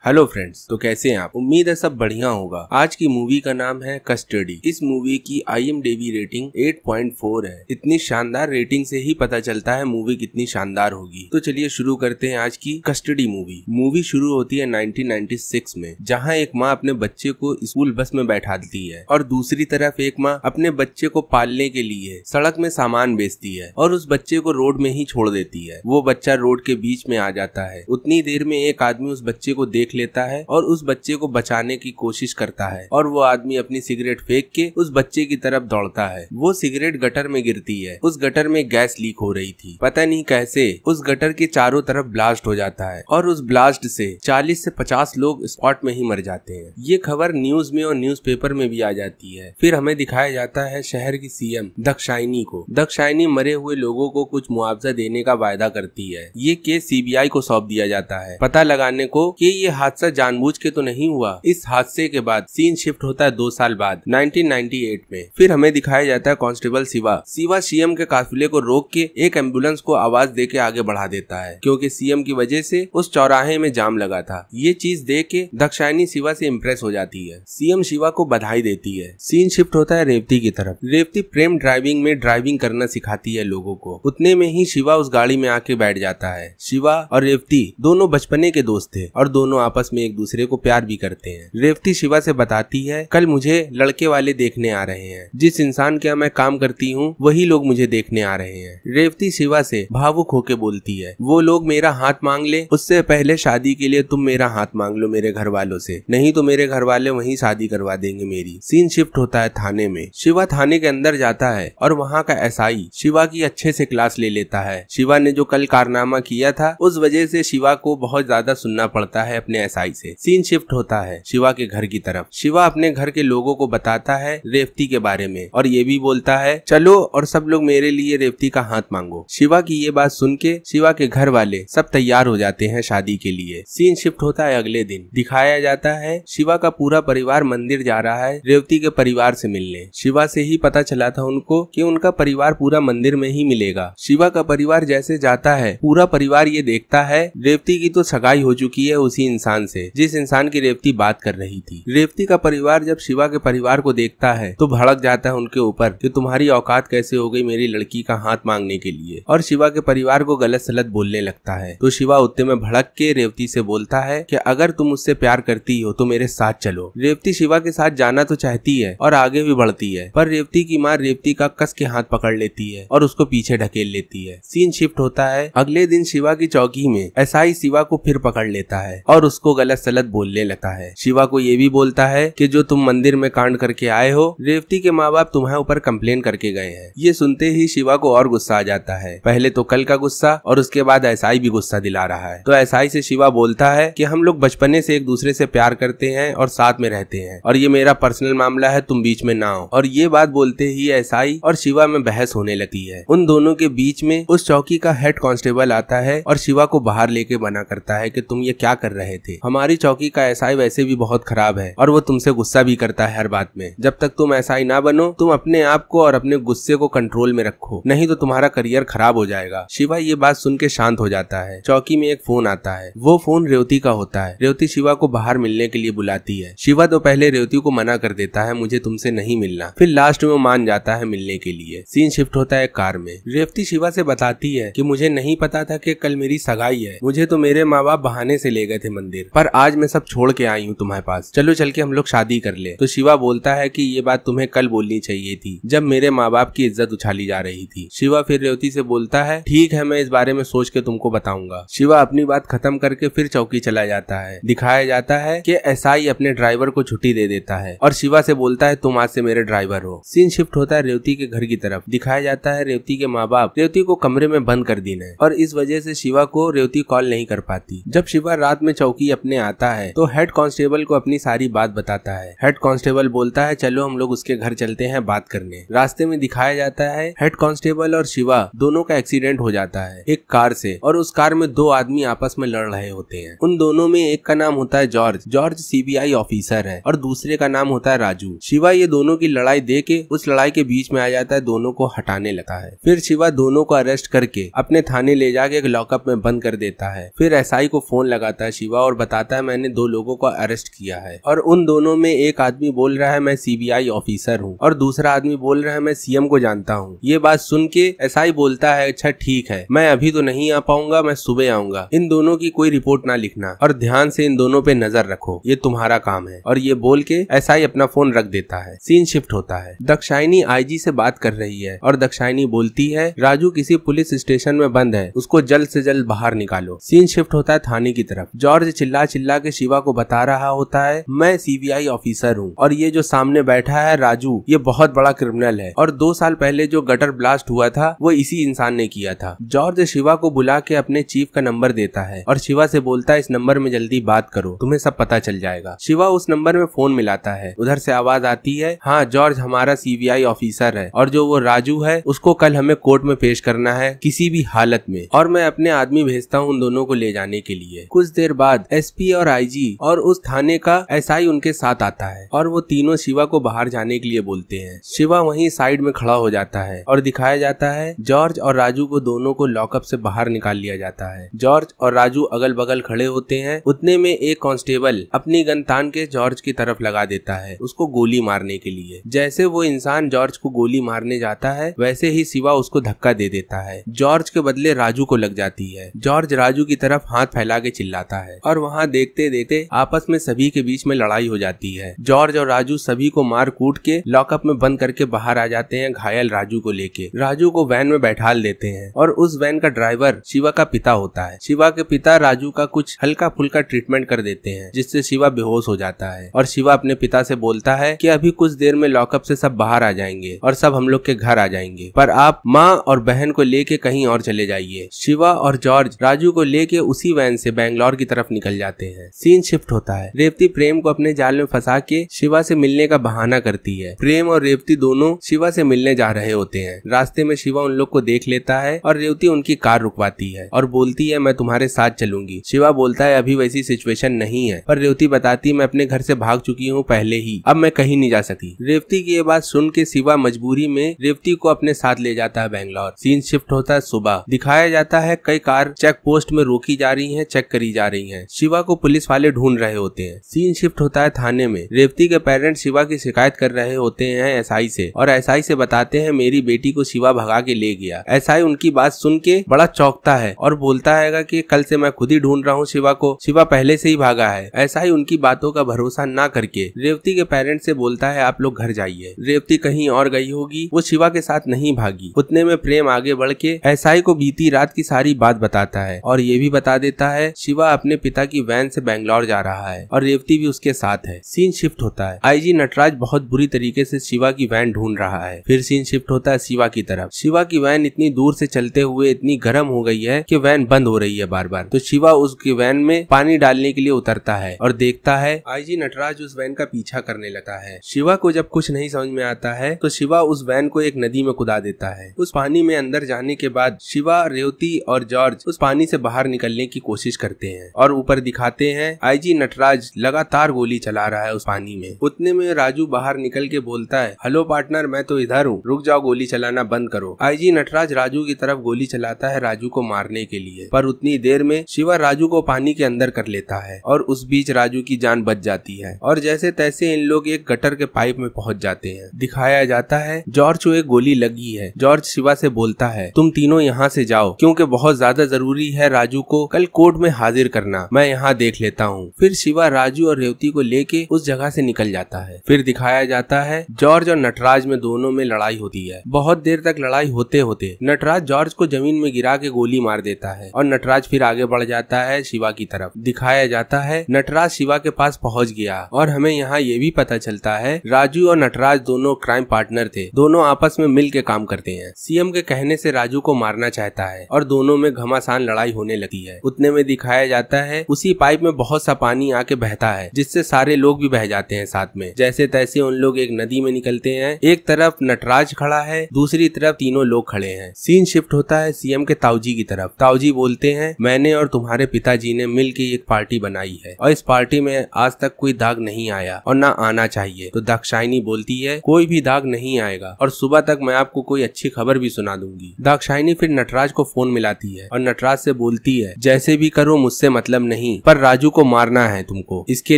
Hello friends, तो कैसे हैं आप? उम्मीद है सब बढ़िया होगा। आज की मूवी का नाम है कस्टडी। इस मूवी की IMDb रेटिंग 8.4 है। इतनी शानदार रेटिंग से ही पता चलता है मूवी कितनी शानदार होगी। तो चलिए शुरू करते हैं आज की कस्टडी मूवी। मूवी शुरू होती है 1996 में, जहां एक माँ अपने बच्चे को स्कूल बस में बैठाती है और दूसरी तरफ एक माँ अपने बच्चे को पालने के लिए सड़क में सामान बेचती है और उस बच्चे को रोड में ही छोड़ देती है। वो बच्चा रोड के बीच में आ जाता है। उतनी देर में एक आदमी उस बच्चे को देख लेता है और उस बच्चे को बचाने की कोशिश करता है और वो आदमी अपनी सिगरेट फेंक के उस बच्चे की तरफ दौड़ता है। वो सिगरेट गटर में गिरती है। उस गटर में गैस लीक हो रही थी। पता नहीं कैसे उस गटर के चारों तरफ ब्लास्ट हो जाता है और उस ब्लास्ट से 40 से 50 लोग स्पॉट में ही मर जाते हैं। ये खबर न्यूज में और न्यूज़पेपर में भी आ जाती है। फिर हमें दिखाया जाता है शहर की CM दाक्षायणी को। दाक्षायणी मरे हुए लोगों को कुछ मुआवजा देने का वायदा करती है। ये केस CBI को सौंप दिया जाता है पता लगाने को कि ये हादसा जानबूझ के तो नहीं हुआ। इस हादसे के बाद सीन शिफ्ट होता है 2 साल बाद 1998 में। फिर हमें दिखाया जाता है कांस्टेबल शिवा CM के काफिले को रोक के एक एम्बुलेंस को आवाज दे के आगे बढ़ा देता है, क्योंकि CM की वजह से उस चौराहे में जाम लगा था। ये चीज देख के दाक्षायणी शिवा से इम्प्रेस हो जाती है। CM शिवा को बधाई देती है। सीन शिफ्ट होता है रेवती की तरफ। रेवती प्रेम ड्राइविंग में ड्राइविंग करना सिखाती है लोगों को। उतने में ही शिवा उस गाड़ी में आके बैठ जाता है। शिवा और रेवती दोनों बचपने के दोस्त थे और दोनों आपस में एक दूसरे को प्यार भी करते हैं। रेवती शिवा से बताती है, कल मुझे लड़के वाले देखने आ रहे हैं। जिस इंसान के मैं काम करती हूँ वही लोग मुझे देखने आ रहे हैं। रेवती शिवा से भावुक होके बोलती है, वो लोग मेरा हाथ मांग ले, उससे पहले शादी के लिए तुम मेरा हाथ मांग लो मेरे घर वालों से, नहीं तो मेरे घर वाले वहीं शादी करवा देंगे मेरी। सीन शिफ्ट होता है थाने में। शिवा थाने के अंदर जाता है और वहाँ का SI शिवा की अच्छे से क्लास ले लेता है। शिवा ने जो कल कारनामा किया था उस वजह से शिवा को बहुत ज्यादा सुनना पड़ता है अपने SI से। सीन शिफ्ट होता है शिवा के घर की तरफ। शिवा अपने घर के लोगों को बताता है रेवती के बारे में और ये भी बोलता है, चलो और सब लोग मेरे लिए रेवती का हाथ मांगो। शिवा की ये बात सुन के शिवा के घर वाले सब तैयार हो जाते हैं शादी के लिए। सीन शिफ्ट होता है अगले दिन। दिखाया जाता है शिवा का पूरा परिवार मंदिर जा रहा है रेवती के परिवार से मिलने। शिवा से ही पता चला था उनको कि उनका परिवार पूरा मंदिर में ही मिलेगा। शिवा का परिवार जैसे जाता है पूरा परिवार ये देखता है रेवती की तो सगाई हो चुकी है उसी इंसान से जिस इंसान की रेवती बात कर रही थी। रेवती का परिवार जब शिवा के परिवार को देखता है तो भड़क जाता है उनके ऊपर कि तुम्हारी औकात कैसे हो गई मेरी लड़की का हाथ मांगने के लिए, और शिवा के परिवार को गलत सलत बोलने लगता है। तो शिवा उतने में भड़क के रेवती से बोलता है कि अगर तुम मुझसे प्यार करती हो तो मेरे साथ चलो। रेवती शिवा के साथ जाना तो चाहती है और आगे भी बढ़ती है, पर रेवती की माँ रेवती का कस के हाथ पकड़ लेती है और उसको पीछे ढकेल लेती है। सीन शिफ्ट होता है अगले दिन शिवा की चौकी में SI शिवा को फिर पकड़ लेता है और उसको गलत सलत बोलने लगता है। शिवा को ये भी बोलता है कि जो तुम मंदिर में कांड करके आए हो रेवती के माँ बाप तुम्हारे ऊपर कंप्लेन करके गए हैं। ये सुनते ही शिवा को और गुस्सा आ जाता है। पहले तो कल का गुस्सा और उसके बाद SI भी गुस्सा दिला रहा है। तो SI से शिवा बोलता है कि हम लोग बचपने से एक दूसरे से प्यार करते हैं और साथ में रहते हैं और ये मेरा पर्सनल मामला है, तुम बीच में ना आओ। और ये बात बोलते ही SI और शिवा में बहस होने लगती है। उन दोनों के बीच में उस चौकी का हेड कांस्टेबल आता है और शिवा को बाहर लेके मना करता है कि तुम ये क्या कर रहे थे, हमारी चौकी का SI वैसे भी बहुत खराब है और वो तुमसे गुस्सा भी करता है हर बात में। जब तक तुम SI ना बनो तुम अपने आप को और अपने गुस्से को कंट्रोल में रखो, नहीं तो तुम्हारा करियर खराब हो जाएगा। शिवा ये बात सुन के शांत हो जाता है। चौकी में एक फोन आता है। वो फोन रेवती का होता है। रेवती शिवा को बाहर मिलने के लिए बुलाती है। शिवा तो पहले रेवती को मना कर देता है, मुझे तुमसे नहीं मिलना, फिर लास्ट में वो मान जाता है मिलने के लिए। सीन शिफ्ट होता है कार में। रेवती शिवा से बताती है कि मुझे नहीं पता था कि कल मेरी सगाई है, मुझे तो मेरे माँ बाप बहाने से ले गए थे मंदिर, पर आज मैं सब छोड़ के आई हूँ तुम्हारे पास, चलो चल के हम लोग शादी कर ले। तो शिवा बोलता है कि ये बात तुम्हें कल बोलनी चाहिए थी जब मेरे माँ बाप की इज्जत उछाली जा रही थी। शिवा फिर रेवती से बोलता है, ठीक है मैं इस बारे में सोच के तुमको बताऊंगा। शिवा अपनी बात खत्म करके फिर चौकी चला जाता है। दिखाया जाता है कि SI अपने ड्राइवर को छुट्टी दे देता है और शिवा से बोलता है तुम आज से मेरे ड्राइवर हो। सीन शिफ्ट होता है रेवती के घर की तरफ। दिखाया जाता है रेवती के माँ बाप रेवती को कमरे में बंद कर देना है और इस वजह से शिवा को रेवती कॉल नहीं कर पाती। जब शिवा रात में चौकी अपने आता है तो हेड कांस्टेबल को अपनी सारी बात बताता है। हेड कांस्टेबल बोलता है चलो हम लोग उसके घर चलते हैं बात करने। रास्ते में दिखाया जाता है हेड कांस्टेबल और शिवा दोनों का एक्सीडेंट हो जाता है एक कार से, और उस कार में 2 आदमी आपस में लड़ रहे होते हैं। उन दोनों में एक का नाम होता है जॉर्ज CBI ऑफिसर है और दूसरे का नाम होता है राजू। शिवा ये दोनों की लड़ाई देख के उस लड़ाई के बीच में आ जाता है, दोनों को हटाने लगता है। फिर शिवा दोनों को अरेस्ट करके अपने थाने ले जाके एक लॉकअप में बंद कर देता है। फिर SI को फोन लगाता है शिवा और और बताता है मैंने 2 लोगों को अरेस्ट किया है और उन दोनों में एक आदमी बोल रहा है मैं सीबीआई ऑफिसर हूँ और दूसरा आदमी बोल रहा है मैं सीएम को जानता हूँ। ये बात सुन के एसआई बोलता है अच्छा ठीक है, मैं अभी तो नहीं आ पाऊंगा, मैं सुबह आऊंगा। इन दोनों की कोई रिपोर्ट ना लिखना और ध्यान से इन दोनों पे नजर रखो, ये तुम्हारा काम है। और ये बोल के एसआई अपना फोन रख देता है। सीन शिफ्ट होता है। दाक्षायणी आईजी से बात कर रही है और दाक्षायणी बोलती है राजू किसी पुलिस स्टेशन में बंद है, उसको जल्द से जल्द बाहर निकालो। सीन शिफ्ट होता है थाने की तरफ। जॉर्ज चिल्ला चिल्ला के शिवा को बता रहा होता है मैं सीबीआई ऑफिसर हूँ और ये जो सामने बैठा है राजू ये बहुत बड़ा क्रिमिनल है और 2 साल पहले जो गटर ब्लास्ट हुआ था वो इसी इंसान ने किया था। जॉर्ज शिवा को बुला के अपने चीफ का नंबर देता है और शिवा से बोलता है इस नंबर में जल्दी बात करो, तुम्हें सब पता चल जाएगा। शिवा उस नंबर में फोन मिलाता है। उधर से आवाज आती है हाँ जॉर्ज हमारा सीबीआई ऑफिसर है और जो वो राजू है उसको कल हमें कोर्ट में पेश करना है किसी भी हालत में और मैं अपने आदमी भेजता हूँ उन दोनों को ले जाने के लिए। कुछ देर बाद एसपी और आईजी और उस थाने का एसआई उनके साथ आता है और वो तीनों शिवा को बाहर जाने के लिए बोलते हैं। शिवा वहीं साइड में खड़ा हो जाता है और दिखाया जाता है जॉर्ज और राजू को दोनों को लॉकअप से बाहर निकाल लिया जाता है। जॉर्ज और राजू अगल बगल खड़े होते हैं। उतने में एक कांस्टेबल अपनी गन तान के जॉर्ज की तरफ लगा देता है उसको गोली मारने के लिए। जैसे वो इंसान जॉर्ज को गोली मारने जाता है वैसे ही शिवा उसको धक्का दे देता है। जॉर्ज के बदले राजू को लग जाती है। जॉर्ज राजू की तरफ हाथ फैला के चिल्लाता है और वहाँ देखते देखते आपस में सभी के बीच में लड़ाई हो जाती है। जॉर्ज और राजू सभी को मार कूट के लॉकअप में बंद करके बाहर आ जाते हैं घायल राजू को लेके। राजू को वैन में बैठाल देते हैं और उस वैन का ड्राइवर शिवा का पिता होता है। शिवा के पिता राजू का कुछ हल्का फुल्का ट्रीटमेंट कर देते हैं जिससे शिवा बेहोश हो जाता है और शिवा अपने पिता से बोलता है कि अभी कुछ देर में लॉकअप से सब बाहर आ जाएंगे और सब हम लोग के घर आ जाएंगे, पर आप माँ और बहन को लेके कहीं और चले जाइए। शिवा और जॉर्ज राजू को लेके उसी वैन से बैंगलोर की तरफ निकल जाते हैं। सीन शिफ्ट होता है। रेवती प्रेम को अपने जाल में फंसा के शिवा से मिलने का बहाना करती है। प्रेम और रेवती दोनों शिवा से मिलने जा रहे होते हैं। रास्ते में शिवा उन लोग को देख लेता है और रेवती उनकी कार रुकवाती है और बोलती है मैं तुम्हारे साथ चलूंगी। शिवा बोलता है अभी वैसी सिचुएशन नहीं है, पर रेवती बताती मैं अपने घर से भाग चुकी हूँ पहले ही, अब मैं कहीं नहीं जा सकती। रेवती की ये बात सुन के शिवा मजबूरी में रेवती को अपने साथ ले जाता है बैंगलोर। सीन शिफ्ट होता है सुबह। दिखाया जाता है कई कार चेक पोस्ट में रोकी जा रही है, चेक करी जा रही है। शिवा को पुलिस वाले ढूंढ रहे होते हैं। सीन शिफ्ट होता है थाने में। रेवती के पेरेंट्स शिवा की शिकायत कर रहे होते हैं एसआई से और एसआई से बताते हैं मेरी बेटी को शिवा भगा के ले गया। एसआई उनकी बात सुन के बड़ा चौंकता है और बोलता है कि कल से मैं खुद ही ढूंढ रहा हूँ शिवा को, शिवा पहले से ही भागा है। एसआई उनकी बातों का भरोसा ना करके रेवती के पेरेंट्स से बोलता है आप लोग घर जाइए, रेवती कहीं और गई होगी, वो शिवा के साथ नहीं भागी। उतने में प्रेम आगे बढ़ के एसआई को बीती रात की सारी बात बताता है और ये भी बता देता है शिवा अपने पिता की वैन से बैंगलोर जा रहा है और रेवती भी उसके साथ है। सीन शिफ्ट होता है। आईजी नटराज बहुत बुरी तरीके से शिवा की वैन ढूंढ रहा है। फिर सीन शिफ्ट होता है शिवा की तरफ। शिवा की वैन इतनी दूर से चलते हुए इतनी गर्म हो गई है कि वैन बंद हो रही है बार बार। तो शिवा उसकी वैन में पानी डालने के लिए उतरता है और देखता है आईजी नटराज उस वैन का पीछा करने लगा है। शिवा को जब कुछ नहीं समझ में आता है तो शिवा उस वैन को एक नदी में कुदा देता है। उस पानी में अंदर जाने के बाद शिवा, रेवती और जॉर्ज उस पानी से बाहर निकलने की कोशिश करते हैं और ऊपर दिखाते हैं आईजी नटराज लगातार गोली चला रहा है उस पानी में। उतने में राजू बाहर निकल के बोलता है हेलो पार्टनर, मैं तो इधर हूँ, रुक जाओ, गोली चलाना बंद करो। आईजी नटराज राजू की तरफ गोली चलाता है राजू को मारने के लिए, पर उतनी देर में शिवा राजू को पानी के अंदर कर लेता है और उस बीच राजू की जान बच जाती है और जैसे तैसे इन लोग एक गटर के पाइप में पहुंच जाते हैं। दिखाया जाता है जॉर्ज को एक गोली लगी है। जॉर्ज शिवा से बोलता है तुम तीनों यहाँ से जाओ क्योंकि बहुत ज्यादा जरूरी है राजू को कल कोर्ट में हाजिर करना, मैं यहाँ देख लेता हूँ। फिर शिवा राजू और रेवती को लेके उस जगह से निकल जाता है। फिर दिखाया जाता है जॉर्ज और नटराज में दोनों में लड़ाई होती है। बहुत देर तक लड़ाई होते होते नटराज जॉर्ज को जमीन में गिरा के गोली मार देता है और नटराज फिर आगे बढ़ जाता है शिवा की तरफ। दिखाया जाता है नटराज शिवा के पास पहुँच गया और हमें यहाँ ये भी पता चलता है राजू और नटराज दोनों क्राइम पार्टनर थे, दोनों आपस में मिल के काम करते हैं। सीएम के कहने से राजू को मारना चाहता है और दोनों में घमासान लड़ाई होने लगती है। उतने में दिखाया जाता है उसी पाइप में बहुत सा पानी आके बहता है जिससे सारे लोग भी बह जाते हैं साथ में। जैसे तैसे उन लोग एक नदी में निकलते हैं। एक तरफ नटराज खड़ा है, दूसरी तरफ तीनों लोग खड़े हैं। सीन शिफ्ट होता है सीएम के ताऊजी की तरफ। ताऊजी बोलते हैं मैंने और तुम्हारे पिताजी ने मिल के एक पार्टी बनाई है और इस पार्टी में आज तक कोई दाग नहीं आया और ना आना चाहिए। तो दाक्षायणी बोलती है कोई भी दाग नहीं आएगा और सुबह तक मैं आपको कोई अच्छी खबर भी सुना दूंगी। दाक्षायणी फिर नटराज को फोन मिलाती है और नटराज से बोलती है जैसे भी करो मुझसे मतलब नहीं, पर राजू को मारना है तुमको। इसके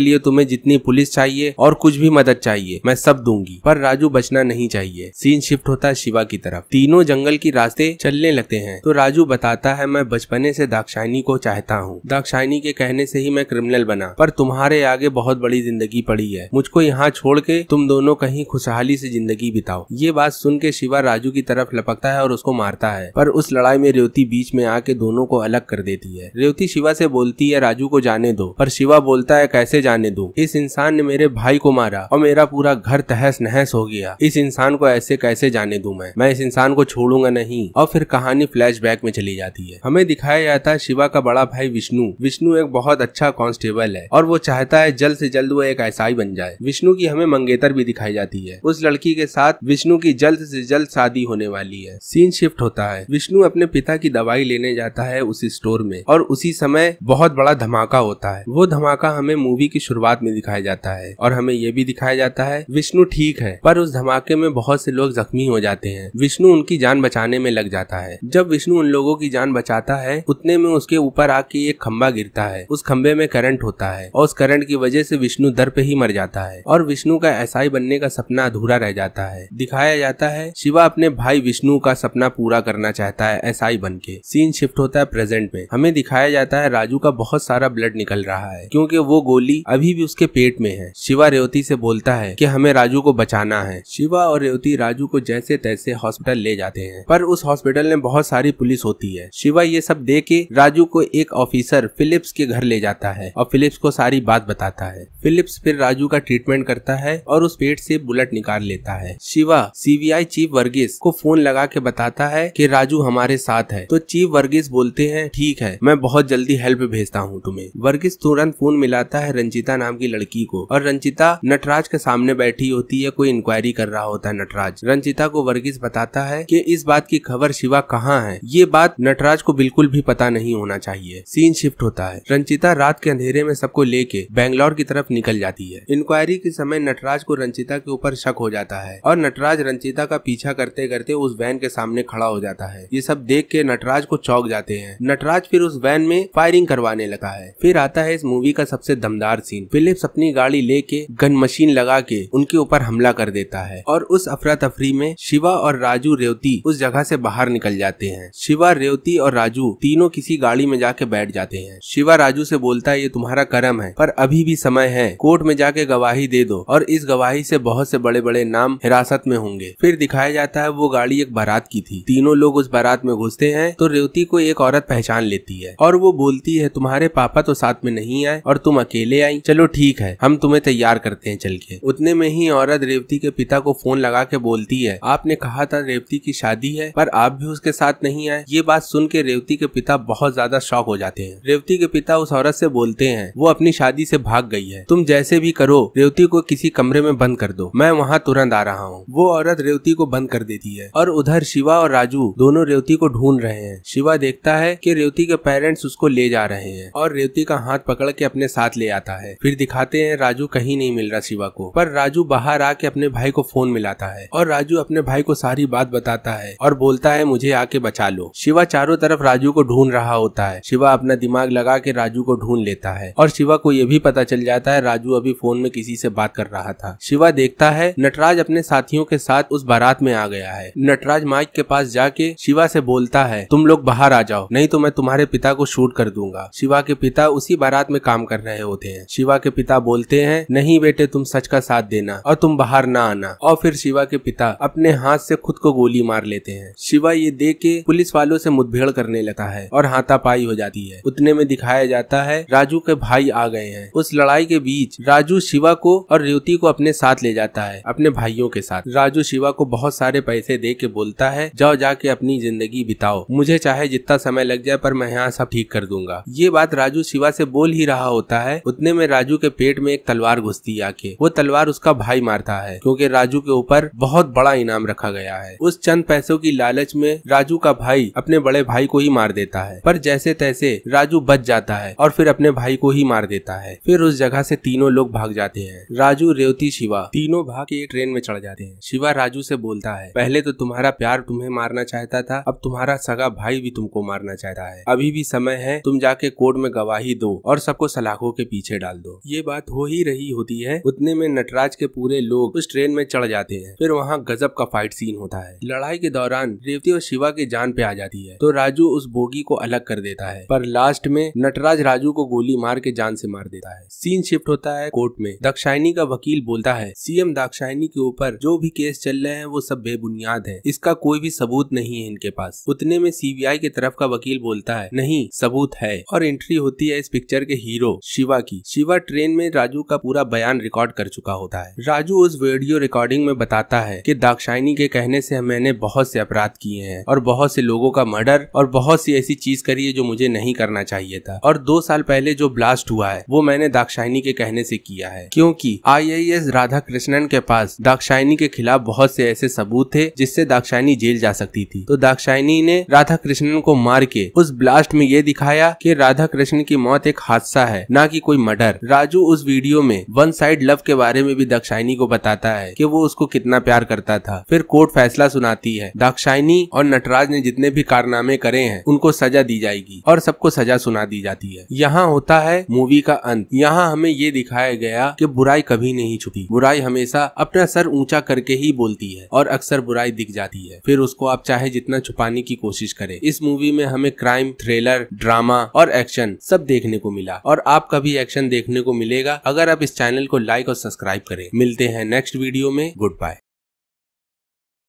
लिए तुम्हें जितनी पुलिस चाहिए और कुछ भी मदद चाहिए मैं सब दूंगी, पर राजू बचना नहीं चाहिए। सीन शिफ्ट होता है शिवा की तरफ। तीनों जंगल की रास्ते चलने लगते हैं तो राजू बताता है मैं बचपने से दाक्षायणी को चाहता हूँ। दाक्षायणी के कहने से ही मैं क्रिमिनल बना, पर तुम्हारे आगे बहुत बड़ी जिंदगी पड़ी है। मुझको यहाँ छोड़ के तुम दोनों कहीं खुशहाली से जिंदगी बिताओ। ये बात सुन के शिवा राजू की तरफ लपकता है और उसको मारता है, पर उस लड़ाई में रेवती बीच में आके दोनों को अलग कर देती है। रेवती शिवा से बोलती है राजू को जाने दो, पर शिवा बोलता है कैसे जाने दूं? इस इंसान ने मेरे भाई को मारा और मेरा पूरा घर तहस नहस हो गया। इस इंसान को ऐसे कैसे जाने दूं? मैं इस इंसान को छोड़ूंगा नहीं। और फिर कहानी फ्लैशबैक में चली जाती है। हमें दिखाया जाता है शिवा का बड़ा भाई विष्णु। विष्णु एक बहुत अच्छा कांस्टेबल है और वो चाहता है जल्द से जल्द वो एक एसआई बन जाए। विष्णु की हमें मंगेतर भी दिखाई जाती है। उस लड़की के साथ विष्णु की जल्द से जल्द शादी होने वाली है। सीन शिफ्ट होता है। विष्णु अपने पिता की दवाई लेने जाता है उस स्टोर में और उसी समय बहुत बड़ा धमाका होता है। वो धमाका हमें मूवी की शुरुआत में दिखाया जाता है और हमें ये भी दिखाया जाता है विष्णु ठीक है, पर उस धमाके में बहुत से लोग जख्मी हो जाते हैं। विष्णु उनकी जान बचाने में लग जाता है। जब विष्णु उन लोगों की जान बचाता है उतने में उसके ऊपर आके एक खंबा गिरता है। उस खंबे में करंट होता है और उस करंट की वजह से विष्णु दर पे ही मर जाता है और विष्णु का एसआई बनने का सपना अधूरा रह जाता है। दिखाया जाता है शिवा अपने भाई विष्णु का सपना पूरा करना चाहता है एसआई बन के। सीन शिफ्ट होता है प्रेजेंट में। हमें दिखाया जाता है राजू का बहुत सारा ब्लड निकल रहा है क्योंकि वो गोली अभी भी उसके पेट में है। शिवा रेवती से बोलता है कि हमें राजू को बचाना है। शिवा और रेवती राजू को जैसे तैसे हॉस्पिटल ले जाते हैं, पर उस हॉस्पिटल में बहुत सारी पुलिस होती है। शिवा ये सब देख के राजू को एक ऑफिसर फिलिप्स के घर ले जाता है और फिलिप्स को सारी बात बताता है। फिलिप्स फिर राजू का ट्रीटमेंट करता है और उस पेट से बुलेट निकाल लेता है। शिवा सीबीआई चीफ वर्गीस को फोन लगा के बताता है कि राजू हमारे साथ है, तो चीफ वर्गीस बोलते हैं ठीक है मैं बहुत जल्दी हेल्प भेजता हूँ तुम्हें। वर्गीस तुरंत फोन मिलाता है रंजिता नाम की लड़की को और रंजिता नटराज के सामने बैठी होती है। कोई इंक्वायरी कर रहा होता है नटराज। रंजिता को वर्गीस बताता है कि इस बात की खबर शिवा कहाँ है। ये बात नटराज को बिल्कुल भी पता नहीं होना चाहिए। सीन शिफ्ट होता है। रंजिता रात के अंधेरे में सबको लेके बेंगलोर की तरफ निकल जाती है। इंक्वायरी के समय नटराज को रंजिता के ऊपर शक हो जाता है और नटराज रंजिता का पीछा करते करते उस वैन के सामने खड़ा हो जाता है। ये सब देख के नटराज को चौंक जाते हैं। नटराज फिर उस वैन में फायरिंग करवाने लगा है। फिर आता है इस मूवी का सबसे दमदार सीन। फिलिप्स अपनी गाड़ी लेके गन मशीन लगा के उनके ऊपर हमला कर देता है और उस अफरा तफरी में शिवा और राजू रेवती उस जगह से बाहर निकल जाते हैं। शिवा रेवती और राजू तीनों किसी गाड़ी में जाके बैठ जाते हैं। शिवा राजू से बोलता है ये तुम्हारा कर्म है, पर अभी भी समय है, कोर्ट में जाके गवाही दे दो और इस गवाही से बहुत से बड़े बड़े नाम हिरासत में होंगे। फिर दिखाया जाता है वो गाड़ी एक बारात की थी। तीनों लोग उस बारात में घुसते हैं तो रेवती को एक औरत पहचान लेती है और वो बोलती है तुम्हारे पापा तो साथ में नहीं आए और तुम अकेले आई, चलो ठीक है हम तुम्हें तैयार करते हैं चल के। उतने में ही औरत रेवती के पिता को फोन लगा के बोलती है आपने कहा था रेवती की शादी है, पर आप भी उसके साथ नहीं आए। ये बात सुन के रेवती के पिता बहुत ज्यादा शॉक हो जाते हैं। रेवती के पिता उस औरत से बोलते हैं वो अपनी शादी से भाग गई है, तुम जैसे भी करो रेवती को किसी कमरे में बंद कर दो, मैं वहाँ तुरंत आ रहा हूँ। वो औरत रेवती को बंद कर देती है और उधर शिवा और राजू दोनों रेवती को ढूंढ रहे हैं। शिवा देखता है कि रेवती के पेरेंट्स उसको ले जा रहे हैं और रेवती का हाथ पकड़ के अपने साथ ले आता है। फिर दिखाते हैं राजू कहीं नहीं मिल रहा शिवा को, पर राजू बाहर आके अपने भाई को फोन मिलाता है और राजू अपने भाई को सारी बात बताता है और बोलता है मुझे आके बचा लो। शिवा चारों तरफ राजू को ढूंढ रहा होता है। शिवा अपना दिमाग लगा के राजू को ढूंढ लेता है और शिवा को ये भी पता चल जाता है राजू अभी फोन में किसी से बात कर रहा था। शिवा देखता है नटराज अपने साथियों के साथ उस बारात में आ गया है। नटराज माइक के पास जाके शिवा से बोलता है तुम लोग बाहर आ जाओ नहीं तो मैं तुम्हारे पिता को शूट कर दूंगा। शिवा के पिता उसी बारात में काम कर रहे होते हैं। शिवा के पिता बोलते हैं नहीं बेटे तुम सच का साथ देना और तुम बाहर ना आना, और फिर शिवा के पिता अपने हाथ से खुद को गोली मार लेते हैं। शिवा ये देख के पुलिस वालों से मुठभेड़ करने लगता है और हाथापाई हो जाती है। उतने में दिखाया जाता है राजू के भाई आ गए हैं। उस लड़ाई के बीच राजू शिवा को और रेवती को अपने साथ ले जाता है अपने भाइयों के साथ। राजू शिवा को बहुत सारे पैसे दे के बोलता है जाओ जाके अपनी जिंदगी बिताओ, मुझे चाहे जितना समय लग जाए पर मैं यहाँ सब ठीक कर दूंगा। ये बात राजू शिवा से बोल ही रहा होता है उतने में राजू के पेट में एक तलवार घुसती आके। वो तलवार उसका भाई मारता है क्योंकि राजू के ऊपर बहुत बड़ा इनाम रखा गया है। उस चंद पैसों की लालच में राजू का भाई अपने बड़े भाई को ही मार देता है, पर जैसे तैसे राजू बच जाता है और फिर अपने भाई को ही मार देता है। फिर उस जगह से तीनों लोग भाग जाते हैं। राजू रेवती शिवा तीनों भाग के एक ट्रेन में चढ़ जाते हैं। शिवा राजू से बोलता है पहले तो तुम्हारा प्यार तुम्हें मारना चाहता था, अब तुम्हारा सगा भाई भी तुमको मारना चाहता है। अभी भी समय है, तुम जाके कोर्ट में गवाही दो और सबको सलाखों के पीछे डाल दो। ये बात हो ही रही होती है, उतने में नटराज के पूरे लोग उस ट्रेन में चढ़ जाते हैं। फिर वहाँ गजब का फाइट सीन होता है। लड़ाई के दौरान रेवती और शिवा की जान पे आ जाती है तो राजू उस बोगी को अलग कर देता है, पर लास्ट में नटराज राजू को गोली मार के जान से मार देता है। सीन शिफ्ट होता है कोर्ट में। दाक्षायणी का वकील बोलता है सीएम दाक्षायणी के ऊपर जो भी केस चल रहे हैं वो सब बेबुनियाद है, इसका कोई भी सबूत नहीं है इनके पास। उतने में सीबीआई की तरफ का वकील बोलता है नहीं सबूत है, और एंट्री होती है इस पिक्चर के हीरो शिवा की। शिवा ट्रेन में राजू का पूरा बयान रिकॉर्ड कर चुका होता है। राजू उस वीडियो रिकॉर्डिंग में बताता है कि दाक्षायणी के कहने से मैंने बहुत से अपराध किए हैं और बहुत से लोगों का मर्डर और बहुत सी ऐसी चीज करी है जो मुझे नहीं करना चाहिए था, और 2 साल पहले जो ब्लास्ट हुआ है वो मैंने दाक्षायणी के कहने से किया है, क्योंकि IAS राधा कृष्णन के पास दाक्षायणी के खिलाफ बहुत से ऐसे सबूत थे जिससे दाक्षायणी जेल जा सकती थी। तो दाक्षायणी ने राधा कृष्णन को मार के उस ब्लास्ट में ये दिखाया कि राधा कृष्णन की मौत एक हादसा है, ना कि कोई मर्डर। राजू उस वीडियो में वन साइड लव के बारे में भी दाक्षायणी को बताता है कि वो उसको कितना प्यार करता था। फिर कोर्ट फैसला सुनाती है दाक्षायणी और नटराज ने जितने भी कारनामे करे हैं उनको सजा दी जाएगी और सबको सजा सुना दी जाती है। यहाँ होता है मूवी का अंत। यहाँ हमें ये दिखाया गया कि बुराई कभी नहीं छुपी, बुराई हमेशा अपना सर ऊंचा करके ही बोलती है और अक्सर बुराई दिख जाती है, फिर उसको आप चाहे जितना छुपाने की कोशिश करें। इस मूवी में हमें क्राइम, थ्रिलर, ड्रामा और एक्शन सब देखने को मिला, और आपका भी एक्शन देखने को मिलेगा अगर आप इस चैनल को लाइक और सब्सक्राइब करें। मिलते हैं नेक्स्ट वीडियो में। Good bye.